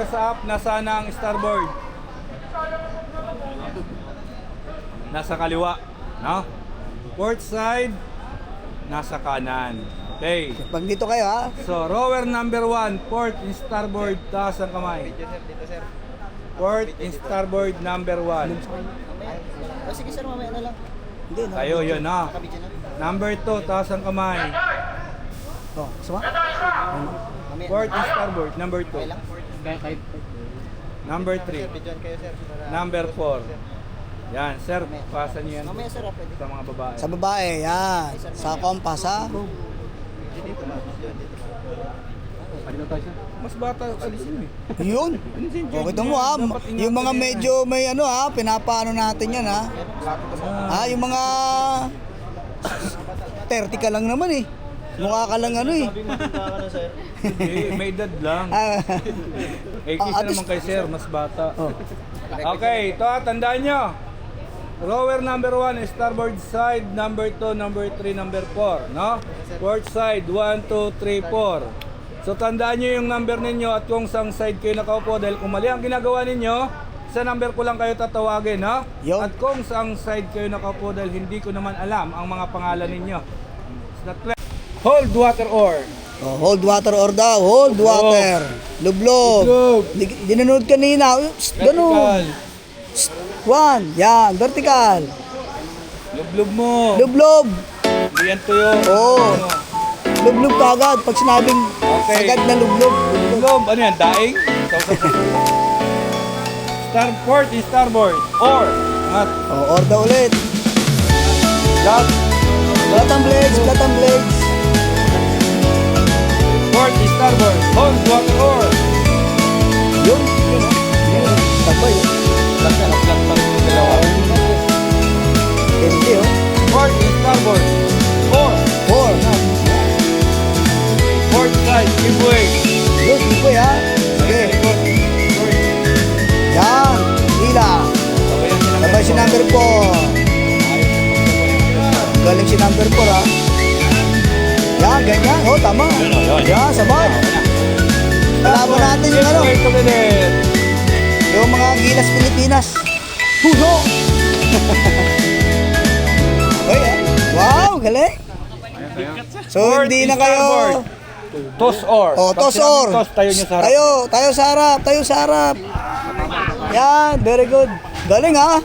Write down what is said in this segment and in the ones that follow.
nasa up, nasaan ang starboard? Nasa kaliwa, no? Port side, nasa kanan. Okay. Pag dito kayo ha. So, rower number 1, port in starboard, taas ang kamay. Port in starboard number 1. Sige sir, mamaya na lang. Hindi, no? Tayo, yun, no? Nakabidyo na. Number 2, taas ang kamay. Oh, suma? Mamaya. Port in starboard, number 2. Okay lang. Number 3. Bidyoan kayo sir. Number 4. Yan, sir, pasan niyo yan Mamaya sir, pwede. sa mga babae. Sa babae, yan. Sa kompas ha. Dito ma. Mas bata, alisin eh. Yun. O, kita mo ha. Yung mga medyo may ano ha, pinapaano natin yan ha. Yung mga 30 ka lang naman eh. Mukha ka lang ano eh. Eh, may edad lang. Ah, 80 naman kay sir, mas bata. oh. Okay, ito tandaan nyo. Rower number 1, starboard side, number 2, number 3, number 4, no? Port side, 1, 2, 3, 4. So tandaan nyo yung number ninyo at kung saan side kayo nakaupo dahil kung mali ang ginagawa ninyo, sa number ko lang kayo tatawagin, no? Yo. At kung saan side kayo nakaupo dahil hindi ko naman alam ang mga pangalan ninyo. Is that clear? Hold water oar. Oh, hold water or daw. Hold water. Lublog. Lublog. Dinanood kanina. Ganun. Vertical. 1. Yan. Vertical. Lublob mo. Lublob. Hindi yan tuyo. Oo. Lublob ka agad. Pag sinabing Okay. agad na lublob. Lublob. Lublob. Ano yan? Daing? Starboard is starboard. Or. Angat. Oh, or daw ulit. Flat. Flat ang blades. Flat ang blades. Port is starboard. Hold water oar. Yun. Yun. Sabay. Flat na. Flat pa. Dalawa. Hindi oh. Port is starboard. Or. 4. Port side. Give way. Yun. Ikoy ha. Sige. Yan. Hila. Sabay si number 4. Galing si number 4 ha. Yan, ganyan. Oh, tama. Yan, sabay. Kalaban natin yung ano. Yung mga Gilas Pilipinas. Puso! Ay, wow, galing. So, hindi na kayo. Toss or. Oh, Pag toss sinabing or. Toss, tayo nyo sa harap. Tayo sa harap, tayo sa harap. Yan, very good. Galing ha.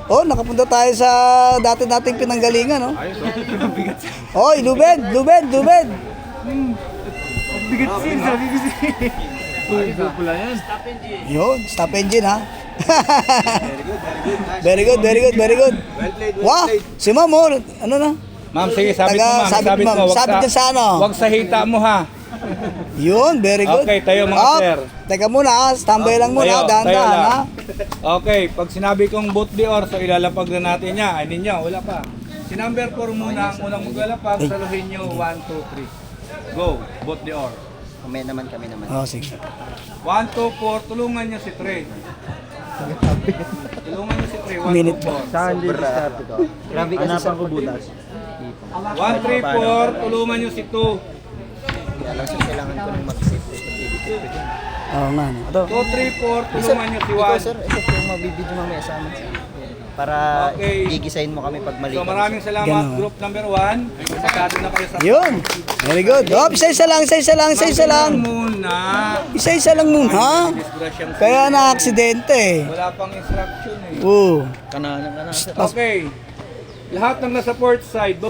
Oh, nakapunta tayo sa dati nating pinanggalingan, no? Oy, lubed. Bigat sin, sabi ko sin. Pula yan. Yun, stop engine ha. Very good. Wow, si Ma'am, oh, ano na? Ma'am, sige, sabit mo, ma'am. Sabit, ma'am. Wag Sabit yan sa ano? Wag sa hita mo, ha? Yun, very good. Okay, tayo mga Up. sir. Teka muna ha, standby lang muna, Tayo dahan-dahan lang. ha. Okay, pag sinabi kong boot the or, so ilalapag na natin niya. Ay ninyo, wala pa. Si number 4 muna ang unang maglalapag. Saluhin nyo, 1, 2, 3. Go, boot the or. Kami naman. Oh, sige. 1, 2, 4, tulungan nyo si 3. Tulungan nyo si 3, 1, Minute 2, 4. Saan din start ito? Grabe kasi sa ko butas. 1, 3, 4, tulungan nyo si 2. 2, Kaya lang sir, kailangan ko nang mag-safety. Oo nga, no. Ito. 3, 4, tulungan nyo si Ikaw 1. sir, ito po yung mabibidyo mamaya sa amin. Para Okay. gigisahin mo kami pag mali. So maraming salamat, Ganun. group number 1. Sakado na kayo sa... Yun. Very good. Oh, isa-isa lang. Muna. Isa-isa lang muna. Disgrasyang Kaya na-aksidente eh. wala pang instruction eh. Oo. Kanana sir. Okay. Lahat ng nasa port side,